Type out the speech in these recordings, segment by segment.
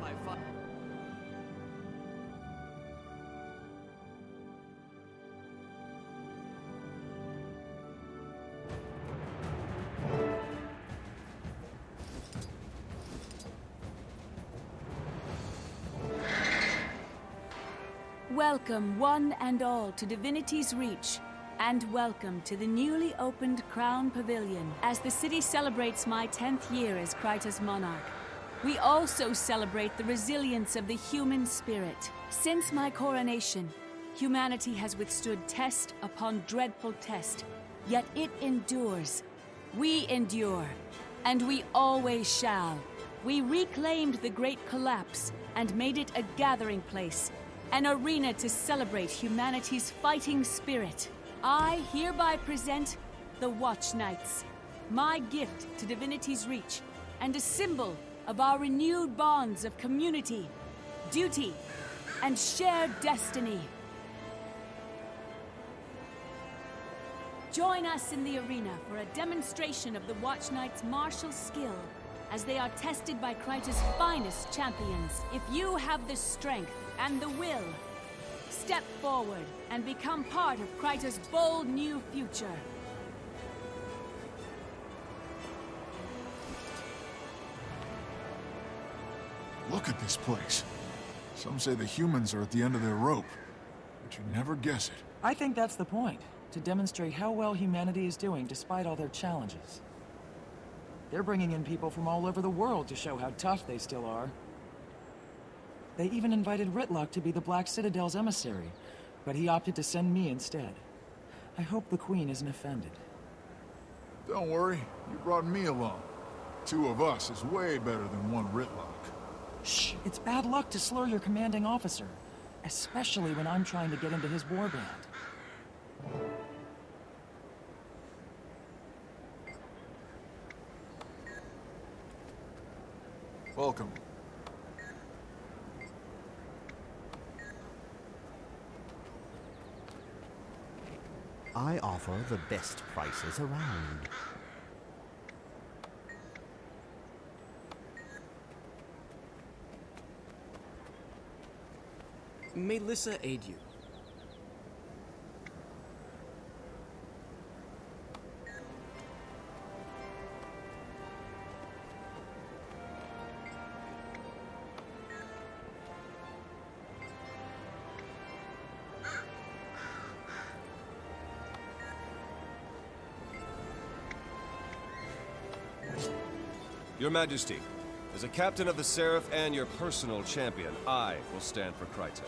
my fun. Welcome, one and all, to Divinity's Reach, and welcome to the newly opened Crown Pavilion. As the city celebrates my 10th year as Kryta's monarch, we also celebrate the resilience of the human spirit. Since my coronation, humanity has withstood test upon dreadful test, yet it endures. We endure, and we always shall. We reclaimed the Great Collapse and made it a gathering place, an arena to celebrate humanity's fighting spirit. I hereby present the Watch Knights, my gift to Divinity's Reach, and a symbol of our renewed bonds of community, duty, and shared destiny. Join us in the arena for a demonstration of the Watch Knights' martial skill as they are tested by Kryta's finest champions. If you have the strength and the will, step forward and become part of Kryta's bold new future. Look at this place. Some say the humans are at the end of their rope, but you never guess it. I think that's the point, to demonstrate how well humanity is doing despite all their challenges. They're bringing in people from all over the world to show how tough they still are. They even invited Ritlock to be the Black Citadel's emissary, but he opted to send me instead. I hope the Queen isn't offended. Don't worry, you brought me along. Two of us is way better than one Ritlock. Shh! It's bad luck to slur your commanding officer, especially when I'm trying to get into his warband. Welcome. I offer the best prices around. May Lissa aid you. Your Majesty, as a captain of the Seraph and your personal champion, I will stand for Kryta.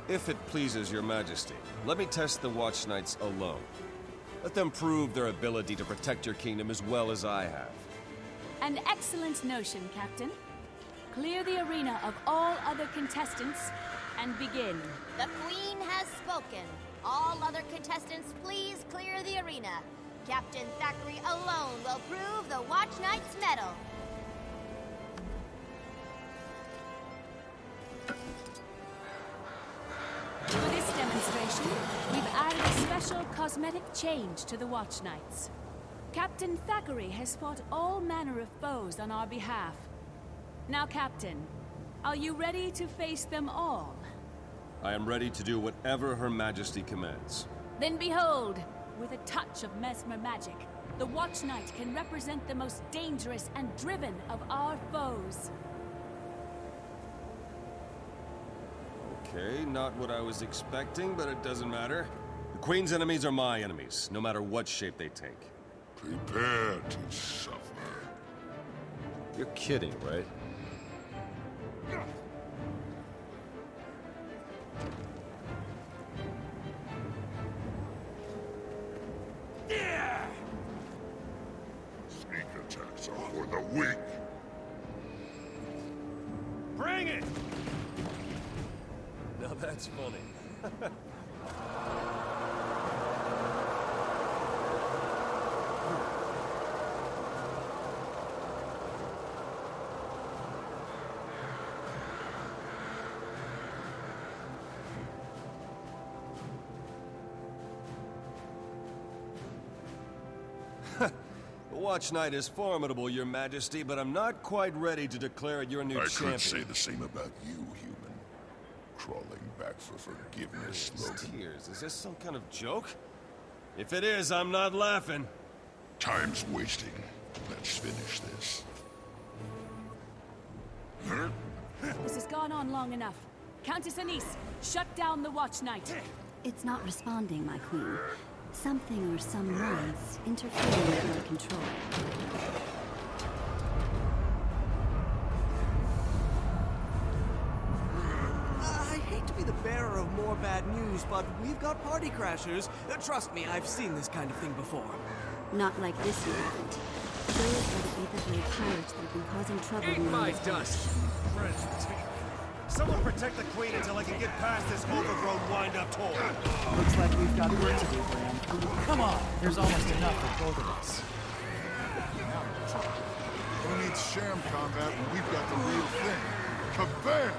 If it pleases your Majesty, let me test the Watch Knights alone. Let them prove their ability to protect your kingdom as well as I have. An excellent notion, Captain. Clear the arena of all other contestants and begin. The Queen has spoken. All other contestants, please clear the arena. Captain Thackeray alone will prove the Watch Knights' mettle. For this demonstration, we've added a special cosmetic change to the Watch Knights. Captain Thackeray has fought all manner of foes on our behalf. Now, Captain, are you ready to face them all? I am ready to do whatever Her Majesty commands. Then behold, with a touch of Mesmer magic, the Watch Knight can represent the most dangerous and driven of our foes. Okay, not what I was expecting, but it doesn't matter. The Queen's enemies are my enemies, no matter what shape they take. Prepare to suffer. You're kidding, right? Sneak attacks are for the weak. Bring it! Now that's funny. The Watch Knight is formidable, Your Majesty, but I'm not quite ready to declare it your new champion. I could say the same about you, human. Crawling back for forgiveness, Logan. Tears, is this some kind of joke? If it is, I'm not laughing. Time's wasting. Let's finish this. This has gone on long enough. Countess Anise, shut down the Watch Knight. It's not responding, my queen. Something or someone's interfering with your control. I hate to be the bearer of more bad news, but we've got party crashers. Trust me, I've seen this kind of thing before. Not like this, you haven't. Those are the Aether Blade pirates that have been causing trouble. Eat my dust! Someone protect the queen until I can get past this overgrown wind-up toy. Looks like we've got work to do, Graham. Come on, there's almost enough for both of us. Who needs sham combat when we've got the real thing? Kabam!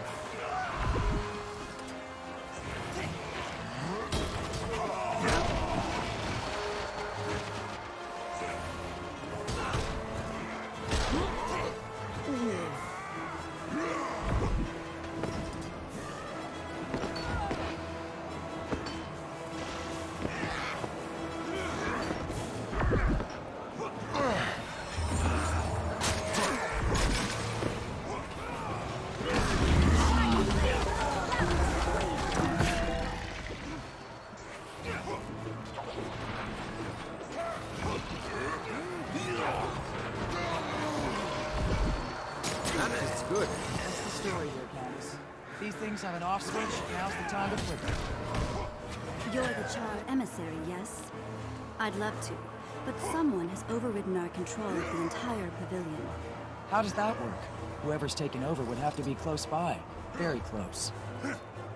Good. What's the story here, Candace? These things have an off switch, now's the time to flip it. You're the charred emissary, yes? I'd love to, but someone has overridden our control of the entire pavilion. How does that work? Whoever's taken over would have to be close by. Very close.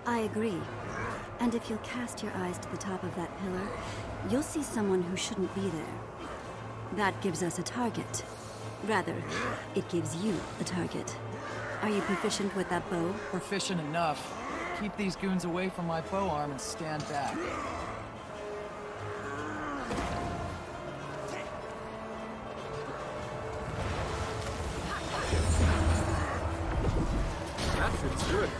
I agree. And if you'll cast your eyes to the top of that pillar, you'll see someone who shouldn't be there. That gives us a target. Rather, it gives you a target. Are you proficient with that bow? Proficient enough. Keep these goons away from my bow arm and stand back. That feels good.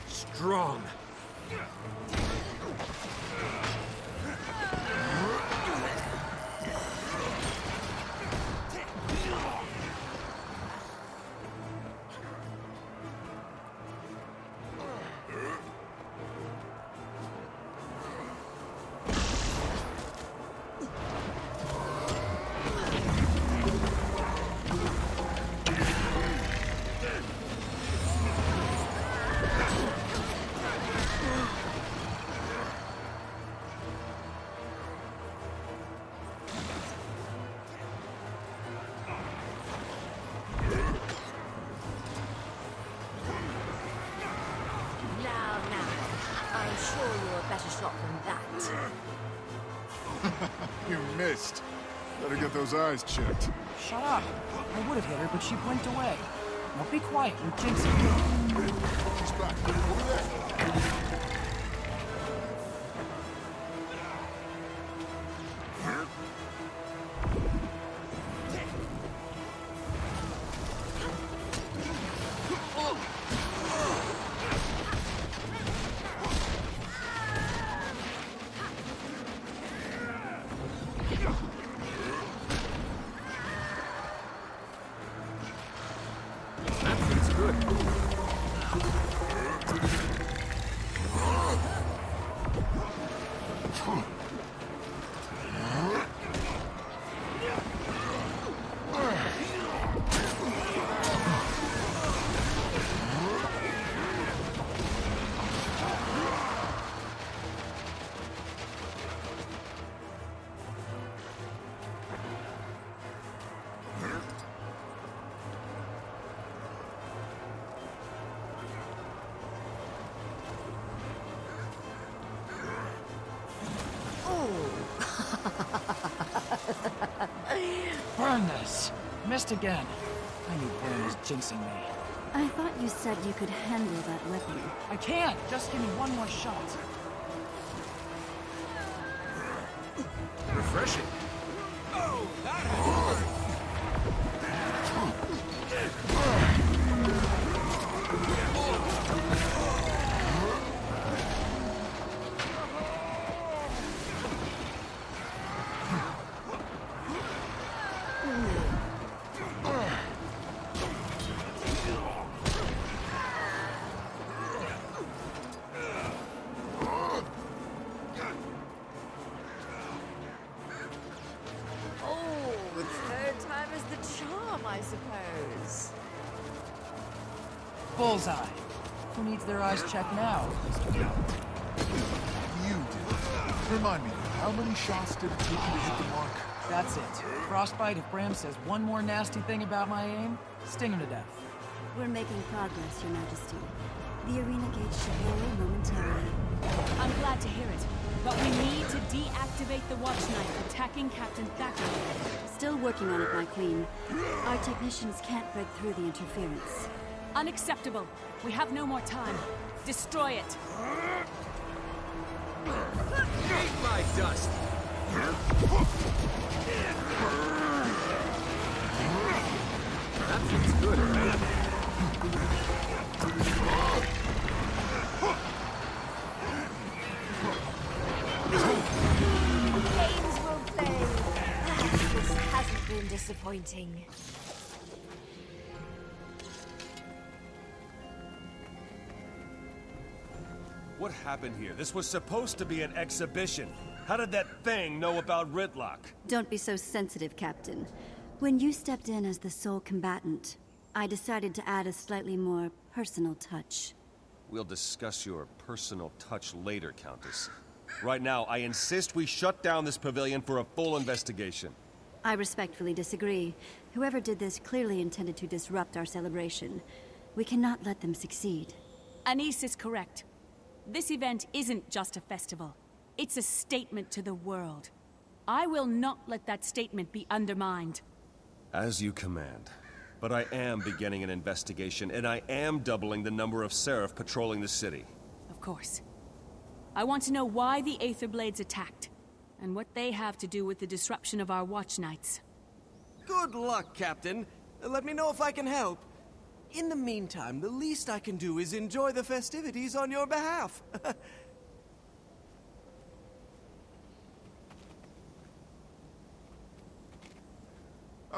Strong. You missed. Better get those eyes checked. Shut up! I would have hit her, but she blinked away. Now be quiet, you're jinxing me. She's back. Over there. Burn this! Missed again. I knew Burn was jinxing me. I thought you said you could handle that weapon. I can't! Just give me one more shot. refreshing. Oh, that hurt. Bullseye. Who needs their eyes checked now, Mr. Captain? You did. Remind me, how many shots did it take you to hit the mark? That's it. Frostbite, if Bram says one more nasty thing about my aim, sting him to death. We're making progress, Your Majesty. The arena gates should lower momentarily. I'm glad to hear it, but we need to deactivate the Watch Knight attacking Captain Thackeray. Still working on it, my queen. Our technicians can't break through the interference. Unacceptable. We have no more time. Destroy it. Eat my dust! That feels good, right? Games will play. This hasn't been disappointing. What happened here? This was supposed to be an exhibition. How did that thing know about Ridlock? Don't be so sensitive, Captain. When you stepped in as the sole combatant, I decided to add a slightly more personal touch. We'll discuss your personal touch later, Countess. Right now, I insist we shut down this pavilion for a full investigation. I respectfully disagree. Whoever did this clearly intended to disrupt our celebration. We cannot let them succeed. Anise is correct. This event isn't just a festival. It's a statement to the world. I will not let that statement be undermined. As you command. But I am beginning an investigation, and I am doubling the number of Seraph patrolling the city. Of course. I want to know why the Aetherblades attacked, and what they have to do with the disruption of our Watch Nights. Good luck, Captain. Let me know if I can help. In the meantime, the least I can do is enjoy the festivities on your behalf. That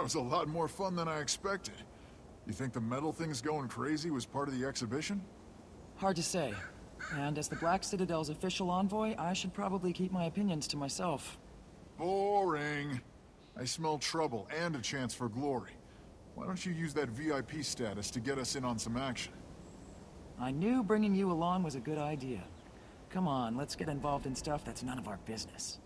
was a lot more fun than I expected. You think the metal thing's going crazy was part of the exhibition? Hard to say. And as the Black Citadel's official envoy, I should probably keep my opinions to myself. Boring. I smell trouble and a chance for glory. Why don't you use that VIP status to get us in on some action? I knew bringing you along was a good idea. Come on, let's get involved in stuff that's none of our business.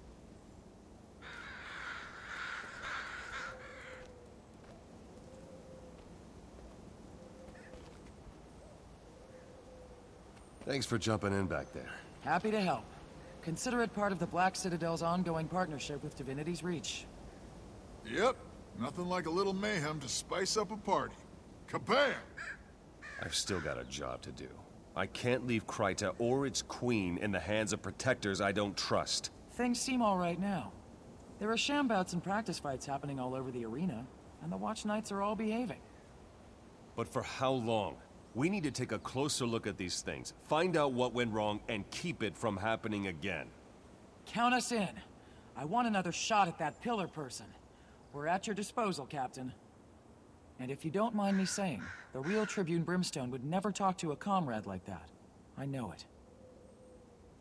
Thanks for jumping in back there. Happy to help. Consider it part of the Black Citadel's ongoing partnership with Divinity's Reach. Yep. Nothing like a little mayhem to spice up a party. Kabam! I've still got a job to do. I can't leave Kryta or its queen in the hands of protectors I don't trust. Things seem all right now. There are shambouts and practice fights happening all over the arena, and the Watch Knights are all behaving. But for how long? We need to take a closer look at these things, find out what went wrong, and keep it from happening again. Count us in. I want another shot at that pillar person. We're at your disposal, Captain. And if you don't mind me saying, the real Tribune Brimstone would never talk to a comrade like that. I know it.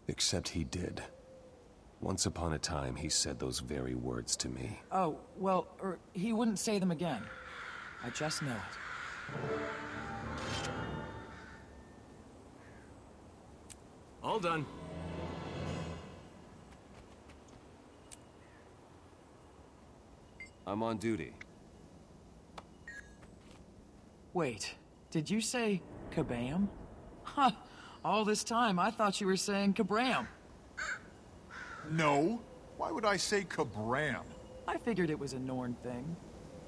Except he did. Once upon a time, he said those very words to me. Oh, well, he wouldn't say them again. I just know it. All done. I'm on duty. Wait, did you say kabam? Huh, all this time I thought you were saying kabram. No. Why would I say kabram? I figured it was a Norn thing.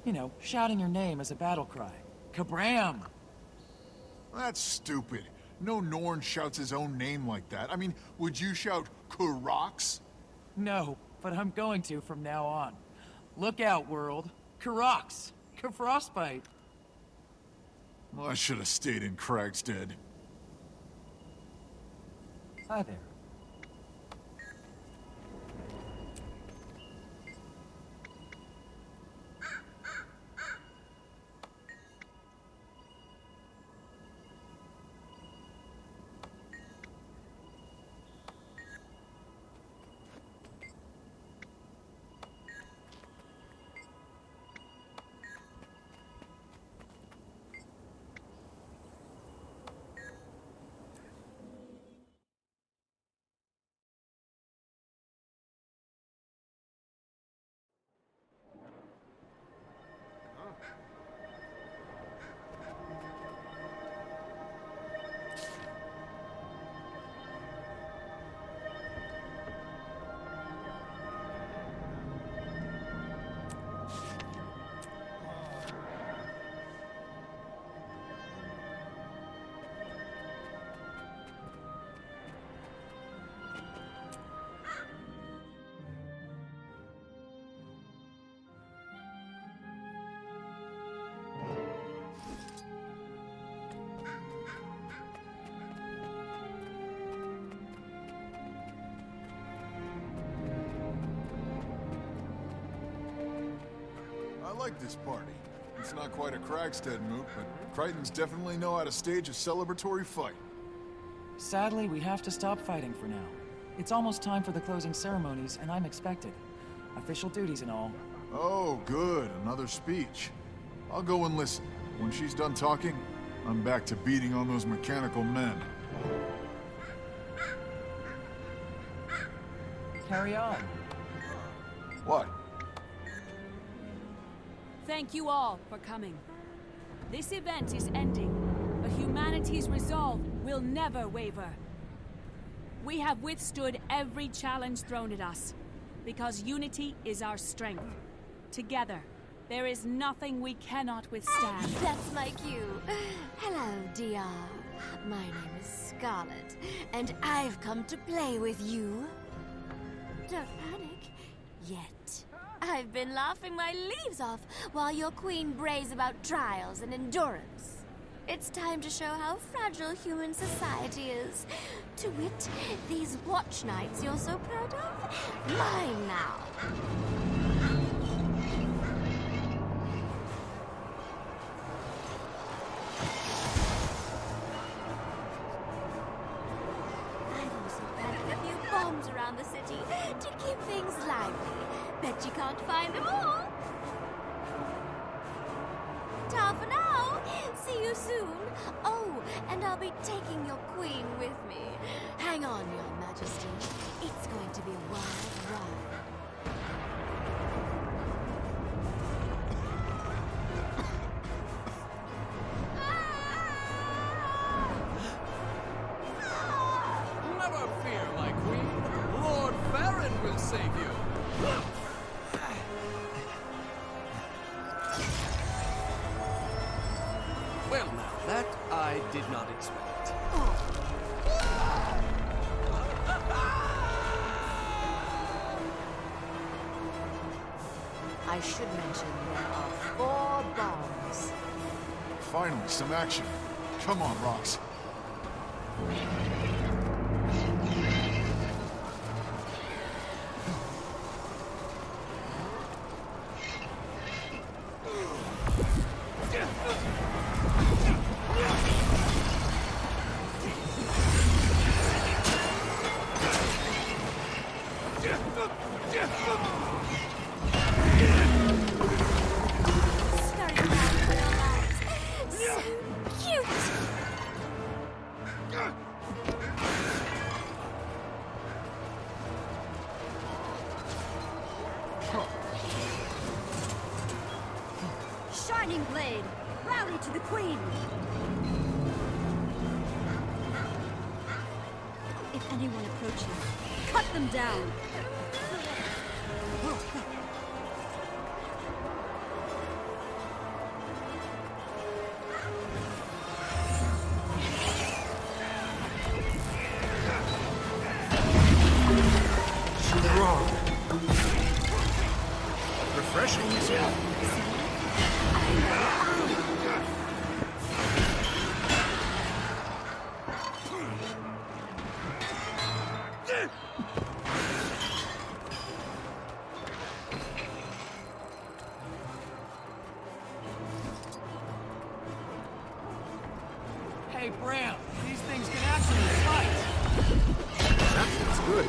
You know, shouting your name as a battle cry. Kabram! That's stupid. No Norn shouts his own name like that. I mean, would you shout Kurox? No, but I'm going to from now on. Look out, world. Karox! Frostbite! Well, I should have stayed in Cragstead. Hi there. I like this party. It's not quite a Cragstead moot, but Crichtons definitely know how to stage a celebratory fight. Sadly, we have to stop fighting for now. It's almost time for the closing ceremonies, and I'm expected. Official duties and all. Oh, good. Another speech. I'll go and listen. When she's done talking, I'm back to beating on those mechanical men. Carry on. What? Thank you all for coming. This event is ending, but humanity's resolve will never waver. We have withstood every challenge thrown at us, because unity is our strength. Together, there is nothing we cannot withstand. That's my cue. Hello, DR. My name is Scarlet, and I've come to play with you. Don't panic. Yet. I've been laughing my leaves off while your queen brays about trials and endurance. It's time to show how fragile human society is. To wit, these watch nights you're so proud of. Mine now. I've also planted a few bombs around the city to keep things lively. Bet you can't find them all. Ta for now. See you soon. Oh, and I'll be taking your queen with me. Hang on, Your Majesty. It's going to be a wild ride. Never fear, my queen. Lord Farron will save you. Well, now, that I did not expect. I should mention there are 4 bombs. Finally, some action. Come on, Rox. Scurry around for your lives. So cute. Shining Blade, rally to the Queen! If anyone approaches, cut them down! Strong. Refreshing, you say? Hey, Bram, these things can actually fight! That's good.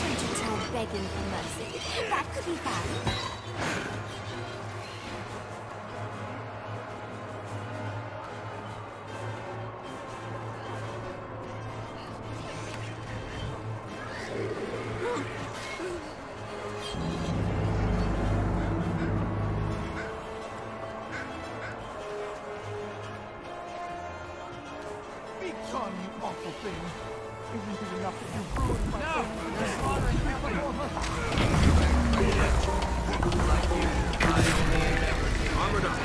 Don't you try begging for mercy. That could be fun. Be gone, you awful thing. Isn't it enough that you ruined my They're slaughtering armored up?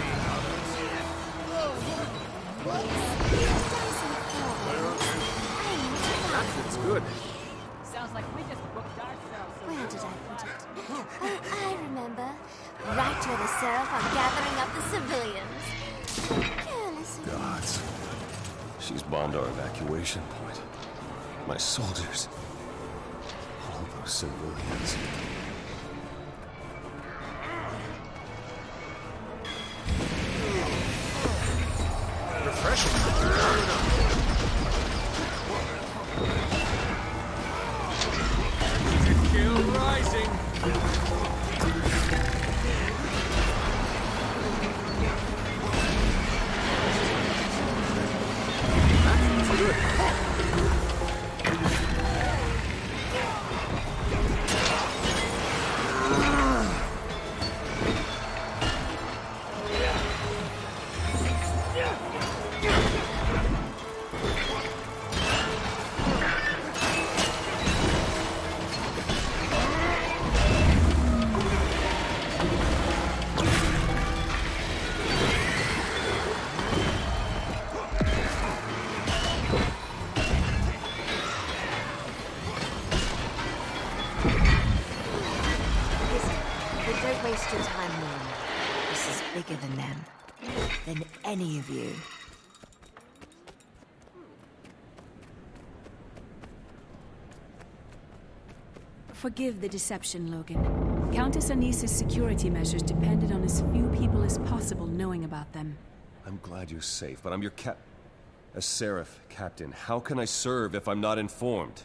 That's good. Sounds like we just booked ourselves. Where did I put it? Oh, I remember. Right where the Seraph are gathering up the civilians. Carelessly. Gods. She's bombed our evacuation point. My soldiers. All those civilians. Refreshing. Armored up. Kill rising. But don't waste your time, Norman. This is bigger than them. Than any of you. Forgive the deception, Logan. Countess Anisa's security measures depended on as few people as possible knowing about them. I'm glad you're safe, but I'm your a Seraph captain. How can I serve if I'm not informed?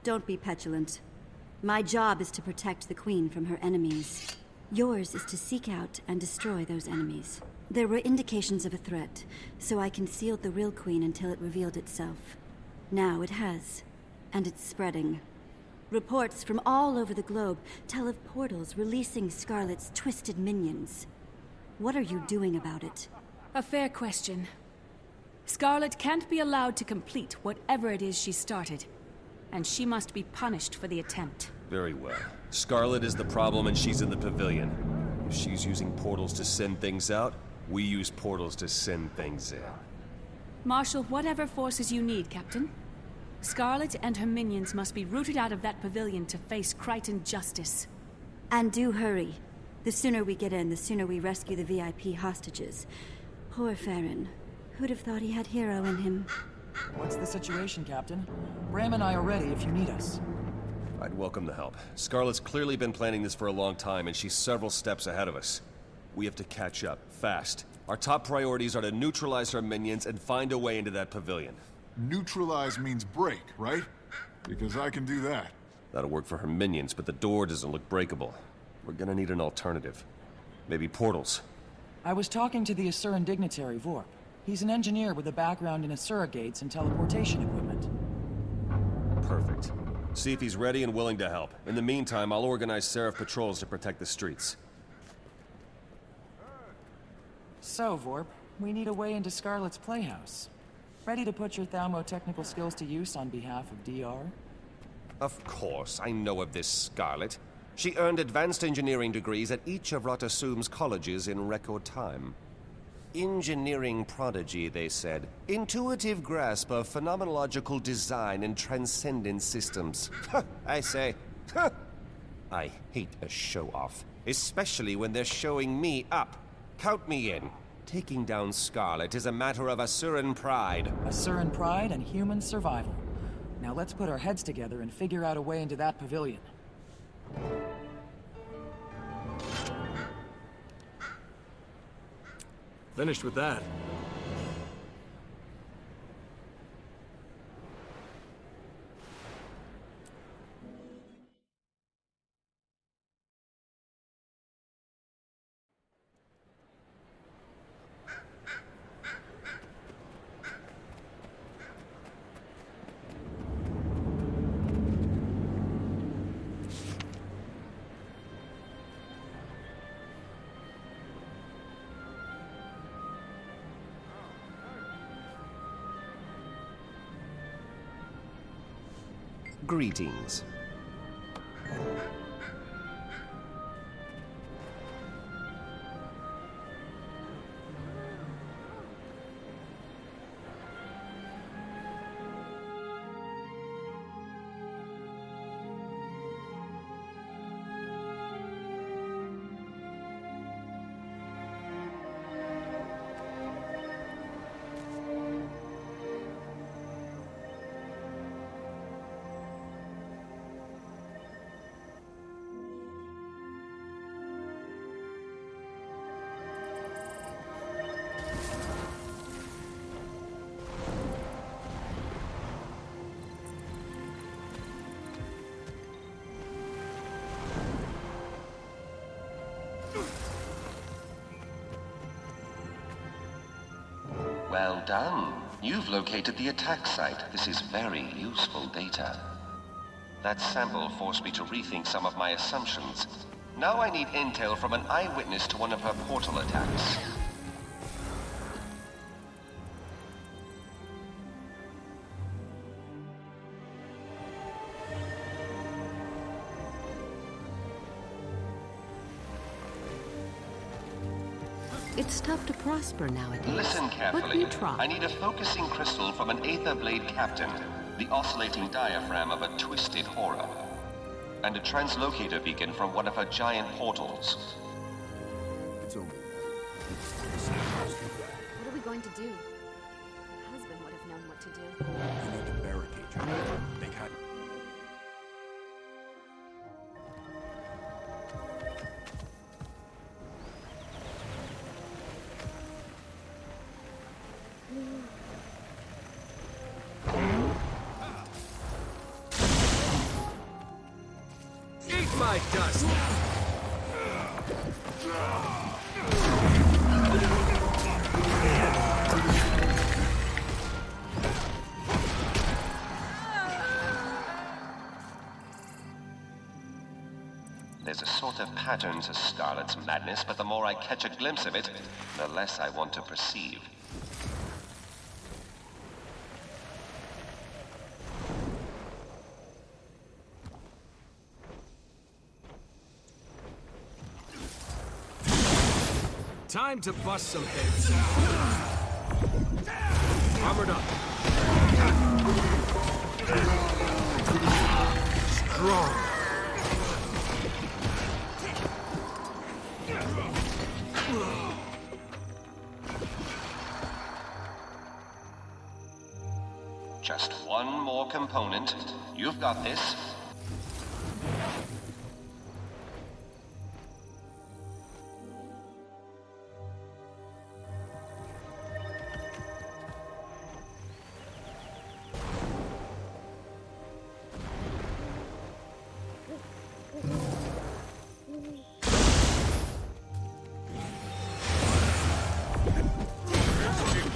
Don't be petulant. My job is to protect the Queen from her enemies. Yours is to seek out and destroy those enemies. There were indications of a threat, so I concealed the real Queen until it revealed itself. Now it has, and it's spreading. Reports from all over the globe tell of portals releasing Scarlet's twisted minions. What are you doing about it? A fair question. Scarlet can't be allowed to complete whatever it is she started, and she must be punished for the attempt. Very well. Scarlet is the problem and she's in the pavilion. If she's using portals to send things out, we use portals to send things in. Marshal whatever forces you need, Captain. Scarlet and her minions must be rooted out of that pavilion to face Crichton justice. And do hurry. The sooner we get in, the sooner we rescue the VIP hostages. Poor Farron. Who'd have thought he had hero in him? What's the situation, Captain? Bram and I are ready if you need us. I'd welcome the help. Scarlet's clearly been planning this for a long time, and she's several steps ahead of us. We have to catch up, fast. Our top priorities are to neutralize her minions and find a way into that pavilion. Neutralize means break, right? Because I can do that. That'll work for her minions, but the door doesn't look breakable. We're gonna need an alternative. Maybe portals. I was talking to the Asuran dignitary, Vorp. He's an engineer with a background in Asura gates and teleportation equipment. Perfect. See if he's ready and willing to help. In the meantime, I'll organize Seraph patrols to protect the streets. So, Vorp, we need a way into Scarlet's playhouse. Ready to put your thermo-technical skills to use on behalf of DR? Of course, I know of this Scarlet. She earned advanced engineering degrees at each of Ratasum's colleges in record time. Engineering prodigy, they said. Intuitive grasp of phenomenological design and transcendent systems. I say, I hate a show-off, especially when they're showing me up. Count me in. Taking down Scarlet is a matter of Asuran pride. Asuran pride and human survival. Now let's put our heads together and figure out a way into that pavilion. Finished with that. Greetings. Well done. You've located the attack site. This is very useful data. That sample forced me to rethink some of my assumptions. Now I need intel from an eyewitness to one of her portal attacks. It's tough to prosper nowadays. Listen carefully. But we try. I need a focusing crystal from an Aether Blade Captain, the oscillating diaphragm of a twisted horror, and a translocator beacon from one of her giant portals. It's over. What are we going to do? My husband would have known what to do. You need to barricade your They cut. Eat my dust! There's a sort of pattern to Scarlet's madness, but the more I catch a glimpse of it, the less I want to perceive. Time to bust some heads. Armored up. Strong. Just one more component. You've got this.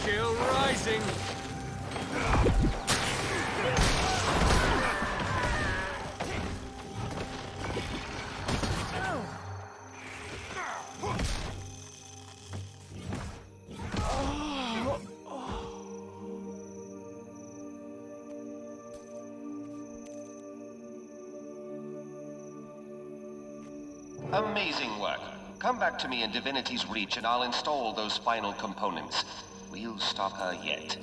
Kill rising. Amazing work. Come back to me in Divinity's Reach and I'll install those final components. We'll stop her yet.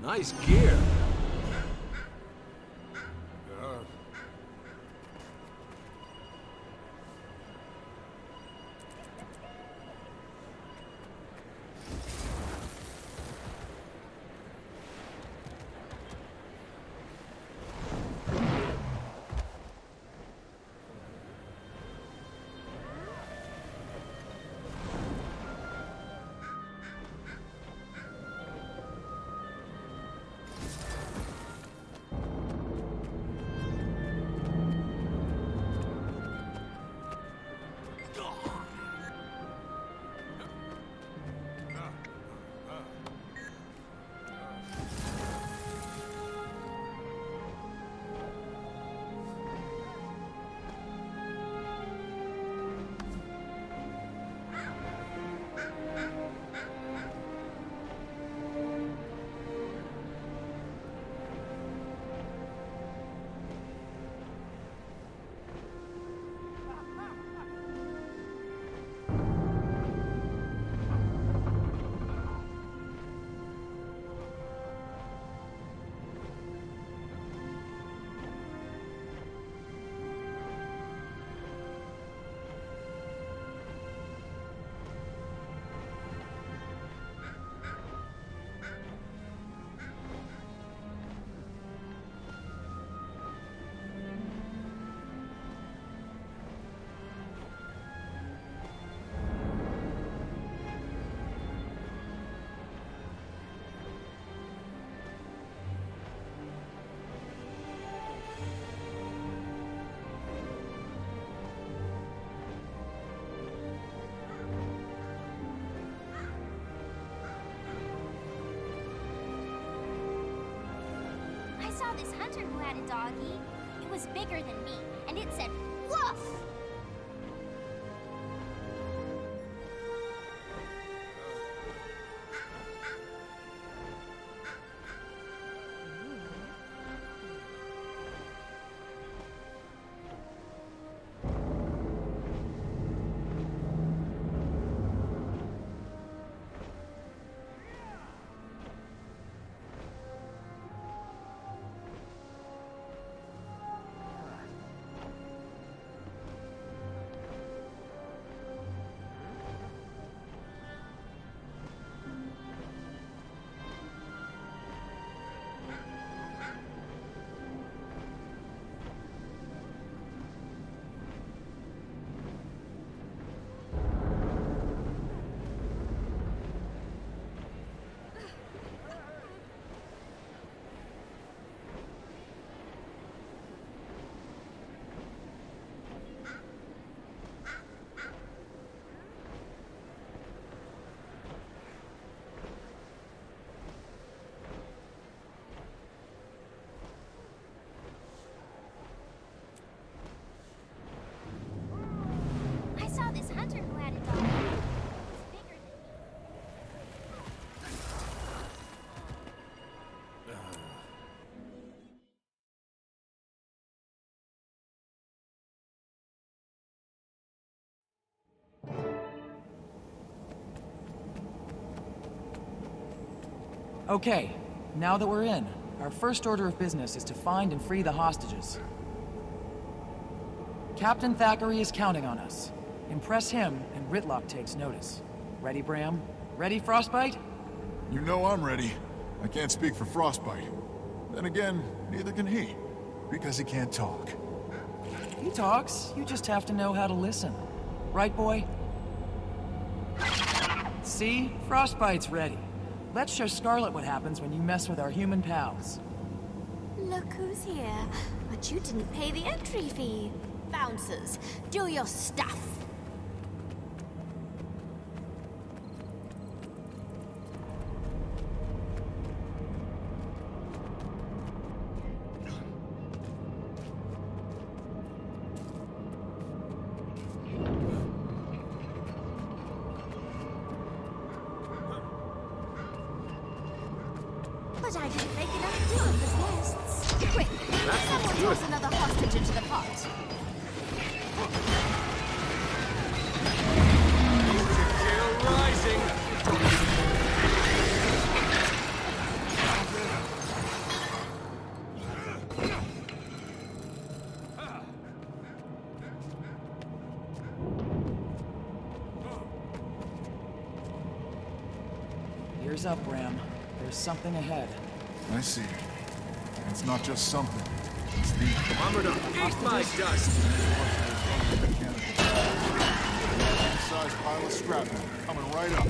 Nice gear. I saw this hunter who had a doggy. It was bigger than me, and it said, "Woof!" I saw this hunter who had a doggy. It was bigger than Okay, now that we're in, our first order of business is to find and free the hostages. Captain Thackeray is counting on us. Impress him, and Ritlock takes notice. Ready, Bram? Ready, Frostbite? You know I'm ready. I can't speak for Frostbite. Then again, neither can he, because he can't talk. He talks, you just have to know how to listen. Right, boy? See? Frostbite's ready. Let's show Scarlet what happens when you mess with our human pals. Look who's here. But you didn't pay the entry fee. bouncers. Do your stuff. But I didn't make enough do for guests. Quick, someone toss another hostage into the pot. Gale rising! Ears up, Ram. There's something ahead. I see. And it's not just something. It's the... Armored up! Eat my dust! Size pile of scrapwood coming right up.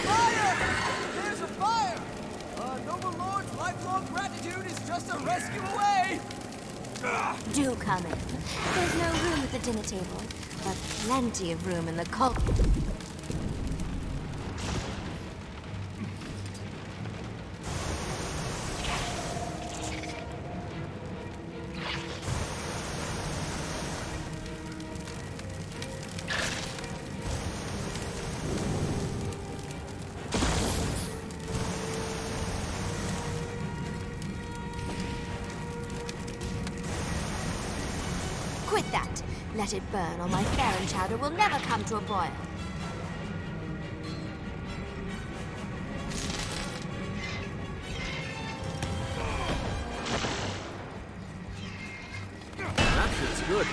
Fire! There's a fire! Noble Lord's lifelong gratitude is just a rescue away! Do come in. There's no room at the dinner table, but plenty of room in the cult. Quit that. Let it burn, or my Farron chowder will never come to a boil. That feels good.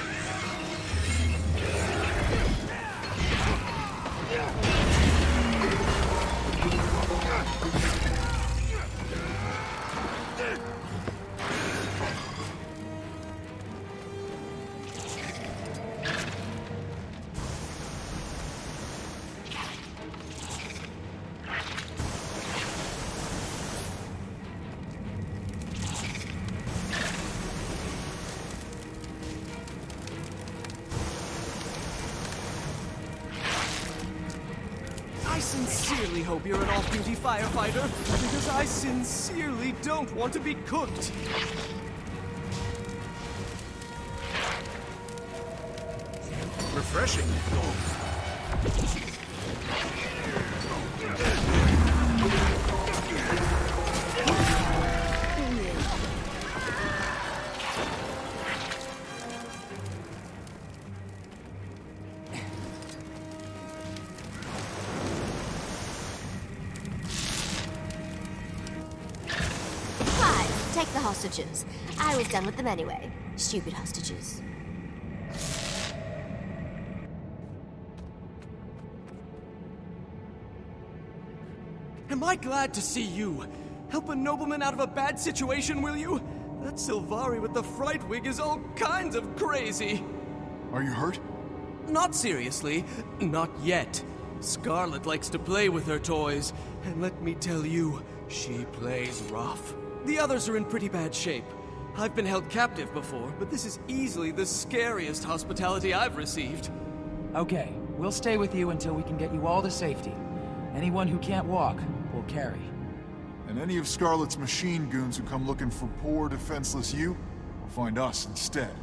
I sincerely hope you're an off-duty firefighter, because I sincerely don't want to be cooked. Refreshing. Take the hostages. I was done with them anyway. Stupid hostages. Am I glad to see you? Help a nobleman out of a bad situation, will you? That Sylvari with the fright wig is all kinds of crazy. Are you hurt? Not seriously. Not yet. Scarlet likes to play with her toys, and let me tell you, she plays rough. The others are in pretty bad shape. I've been held captive before, but this is easily the scariest hospitality I've received. Okay, we'll stay with you until we can get you all to safety. Anyone who can't walk, we'll carry. And any of Scarlet's machine goons who come looking for poor, defenseless you, will find us instead.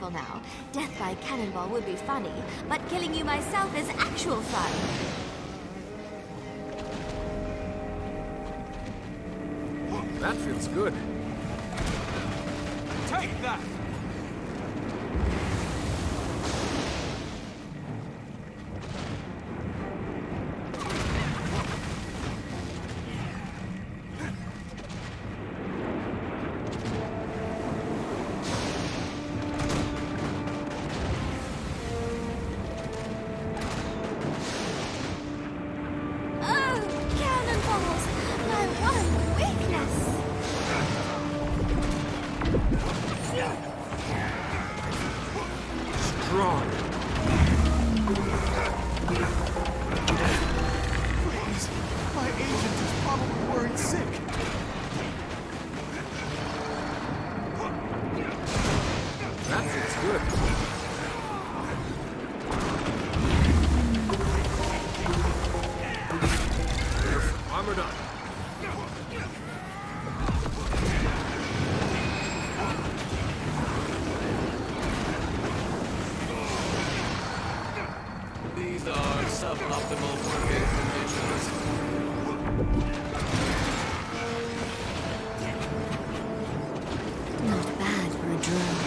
careful now. Death by cannonball would be funny, but killing you myself is actual fun. That feels good. Take that! These are suboptimal working conditions. Not bad for a drone.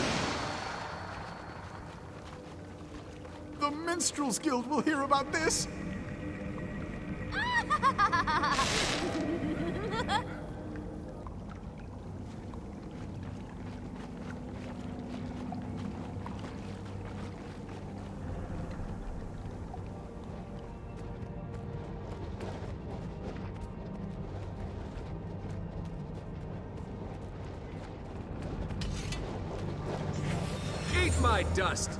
The Minstrels Guild will hear about this! Eat my dust!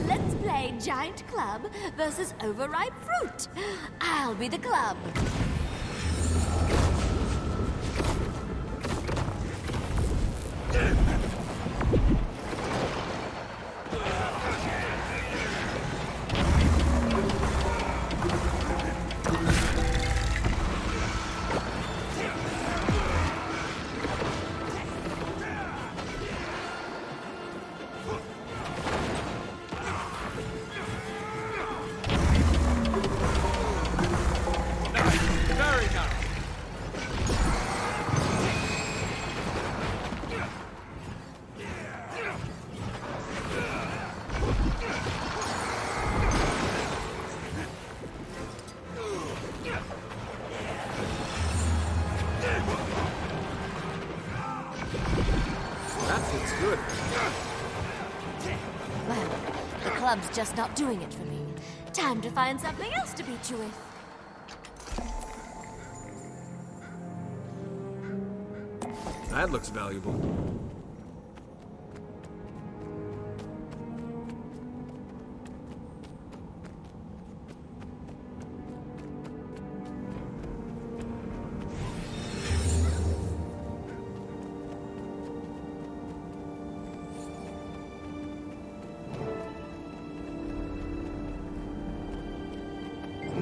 Let's play Giant Club versus Overripe Fruit. I'll be the club. Very nice. That feels good. Well, the club's just not doing it for me. Time to find something else to beat you with. That looks valuable.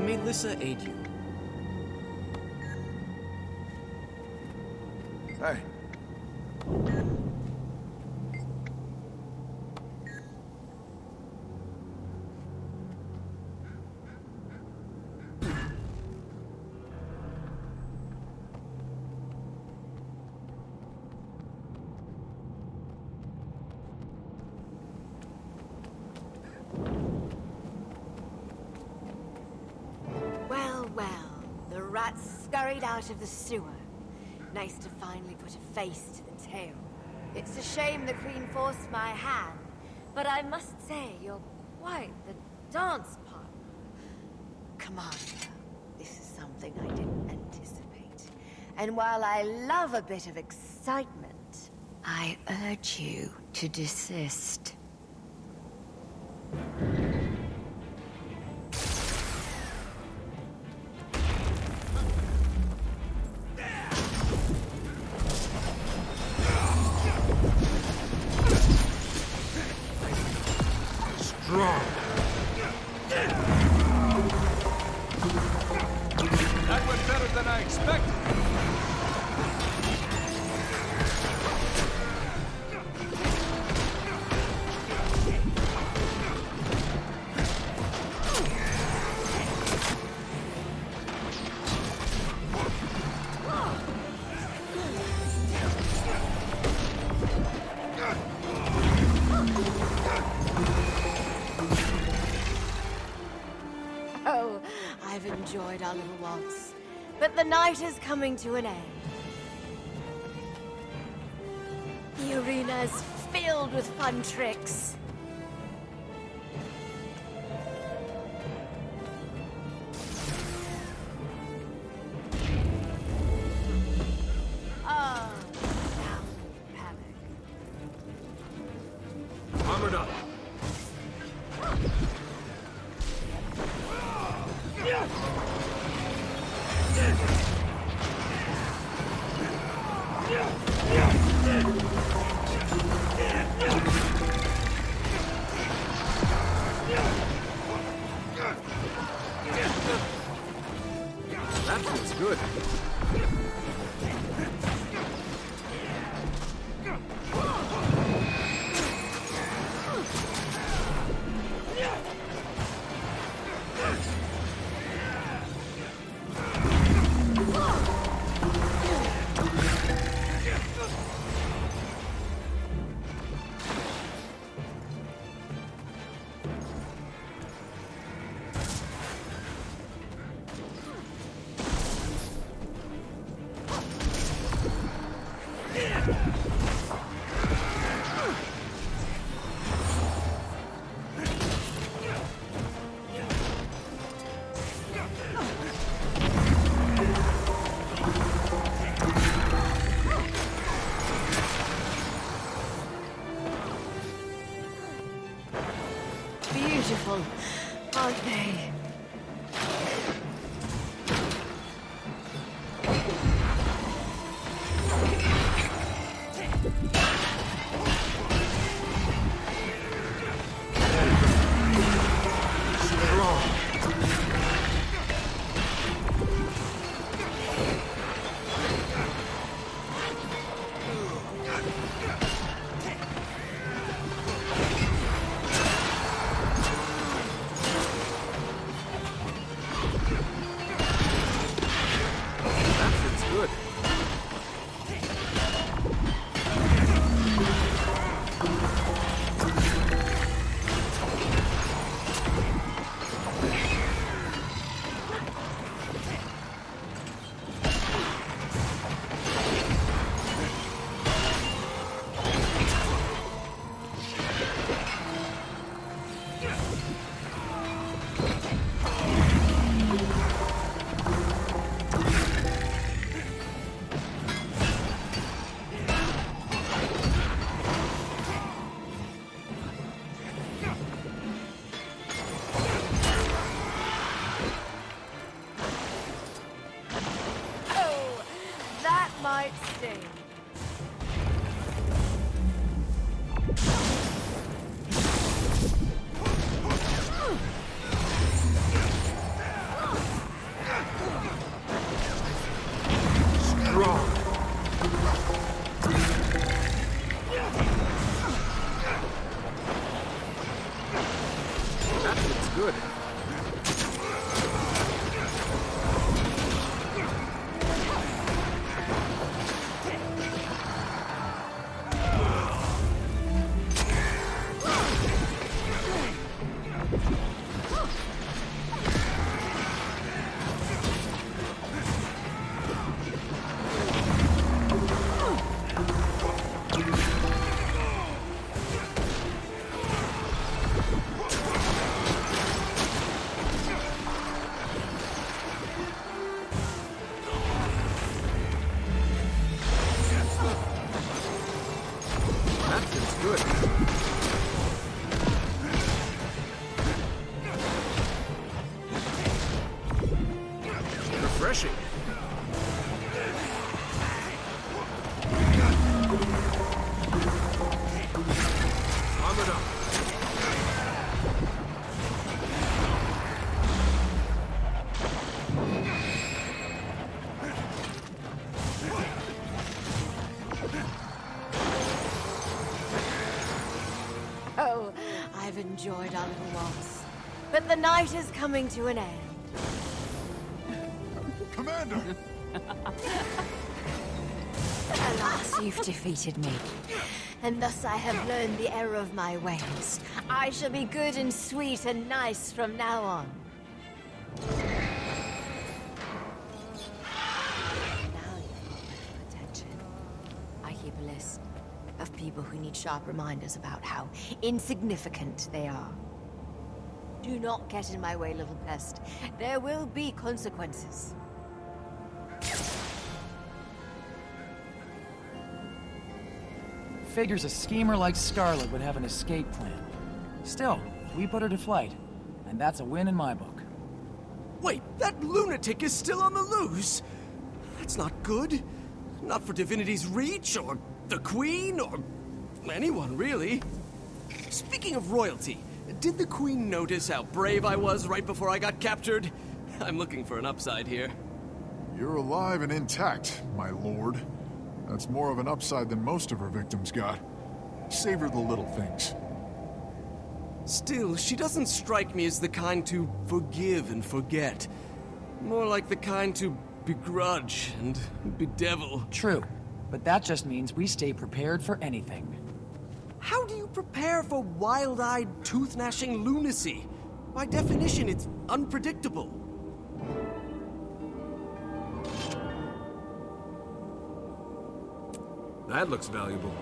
May Lissa aid you. Hey. rats scurried out of the sewer. Nice to finally put a face to the tail. It's a shame the Queen forced my hand, but I must say you're quite the dance partner. Come on, this is something I didn't anticipate. And while I love a bit of excitement, I urge you to desist. Strong. That went better than I expected. Oh, I've enjoyed our little waltz, but the night is coming to an end. The arena is filled with fun tricks. Oh, now panic. Armored up. That feels good. Beautiful, aren't they? Might sting. Strong. That feels good. enjoyed our little waltz, but the night is coming to an end. Commander! Alas, you've defeated me. And thus I have learned the error of my ways. I shall be good and sweet and nice from now on. Now you've got my attention. I keep a list of people who need sharp reminders about how insignificant they are. Do not get in my way, little pest. There will be consequences. Figures a schemer like Scarlet would have an escape plan. Still, we put her to flight, and that's a win in my book. Wait, that lunatic is still on the loose? That's not good. Not for Divinity's Reach, or the Queen, or anyone, really. Speaking of royalty, did the Queen notice how brave I was right before I got captured? I'm looking for an upside here. You're alive and intact, my lord. That's more of an upside than most of her victims got. Savor the little things. Still, she doesn't strike me as the kind to forgive and forget. More like the kind to begrudge and bedevil. True, but that just means we stay prepared for anything. How do you prepare for wild-eyed, tooth-gnashing lunacy? By definition, it's unpredictable. That looks valuable.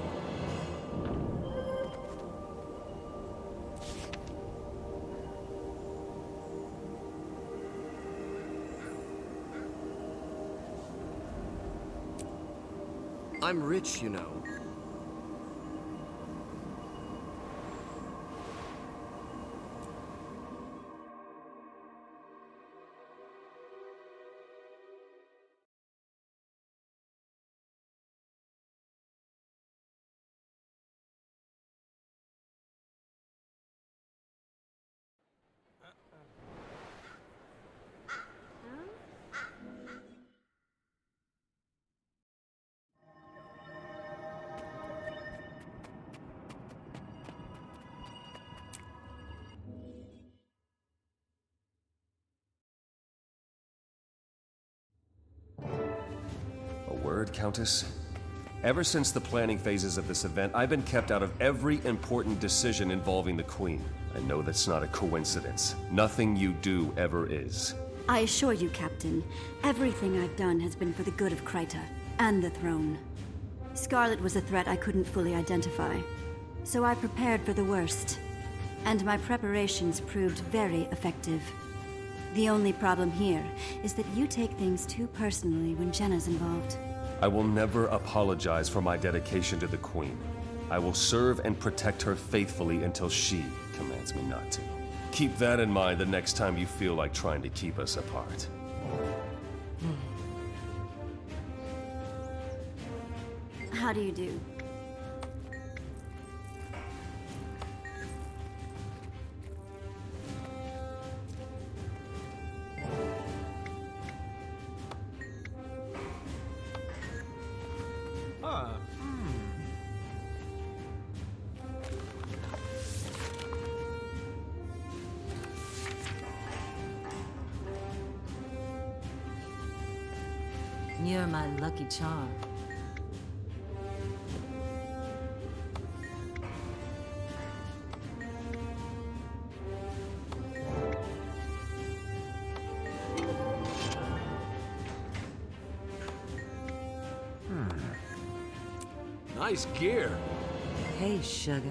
I'm rich, you know. A word, Countess? Ever since the planning phases of this event, I've been kept out of every important decision involving the Queen. I know that's not a coincidence. Nothing you do ever is. I assure you, Captain, everything I've done has been for the good of Kryta and the throne. Scarlet was a threat I couldn't fully identify, so I prepared for the worst. And my preparations proved very effective. The only problem here is that you take things too personally when Jenna's involved. I will never apologize for my dedication to the Queen. I will serve and protect her faithfully until she commands me not to. Keep that in mind the next time you feel like trying to keep us apart. How do you do? You're my lucky charm. Nice gear. Hey, sugar.